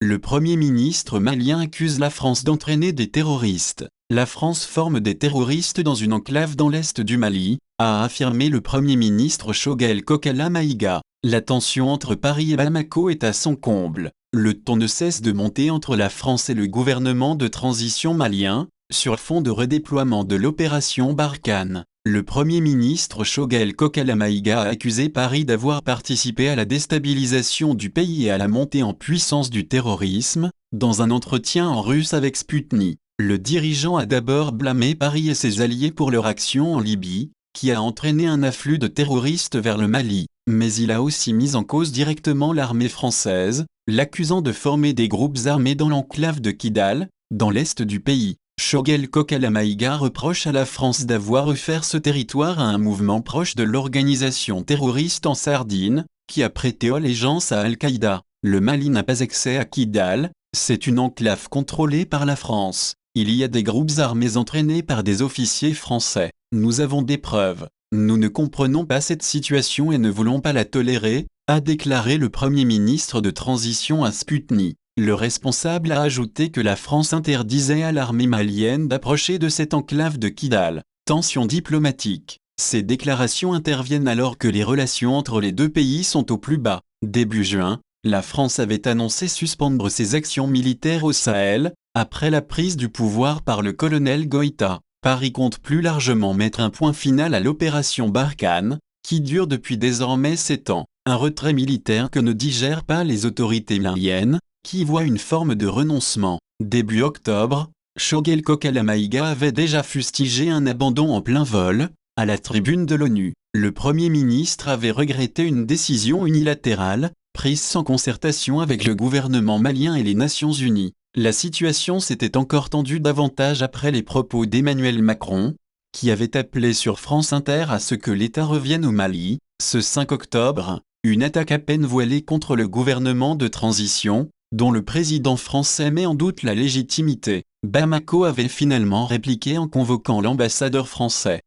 Le Premier ministre malien accuse la France d'entraîner des terroristes. La France forme des terroristes dans une enclave dans l'est du Mali, a affirmé le Premier ministre Choguel Kokalla Maïga. La tension entre Paris et Bamako est à son comble. Le ton ne cesse de monter entre la France et le gouvernement de transition malien, sur fond de redéploiement de l'opération Barkhane. Le Premier ministre Choguel Kokalla Maïga a accusé Paris d'avoir participé à la déstabilisation du pays et à la montée en puissance du terrorisme. Dans un entretien en russe avec Sputnik, le dirigeant a d'abord blâmé Paris et ses alliés pour leur action en Libye, qui a entraîné un afflux de terroristes vers le Mali. Mais il a aussi mis en cause directement l'armée française, l'accusant de former des groupes armés dans l'enclave de Kidal, dans l'est du pays. Choguel Kokalla Maïga reproche à la France d'avoir offert ce territoire à un mouvement proche de l'organisation terroriste en Sardine, qui a prêté allégeance à Al-Qaïda. Le Mali n'a pas accès à Kidal, c'est une enclave contrôlée par la France. Il y a des groupes armés entraînés par des officiers français. Nous avons des preuves. Nous ne comprenons pas cette situation et ne voulons pas la tolérer, a déclaré le Premier ministre de transition à Sputnik. Le responsable a ajouté que la France interdisait à l'armée malienne d'approcher de cette enclave de Kidal. Tension diplomatique. Ces déclarations interviennent alors que les relations entre les deux pays sont au plus bas. Début juin, la France avait annoncé suspendre ses actions militaires au Sahel, après la prise du pouvoir par le colonel Goïta. Paris compte plus largement mettre un point final à l'opération Barkhane, qui dure depuis désormais 7 ans. Un retrait militaire que ne digèrent pas les autorités maliennes, qui voient une forme de renoncement. Début octobre, Choguel Kokalla Maïga avait déjà fustigé un abandon en plein vol, à la tribune de l'ONU. Le Premier ministre avait regretté une décision unilatérale, prise sans concertation avec le gouvernement malien et les Nations Unies. La situation s'était encore tendue davantage après les propos d'Emmanuel Macron, qui avait appelé sur France Inter à ce que l'État revienne au Mali. Ce 5 octobre, une attaque à peine voilée contre le gouvernement de transition, dont le président français met en doute la légitimité. Bamako avait finalement répliqué en convoquant l'ambassadeur français.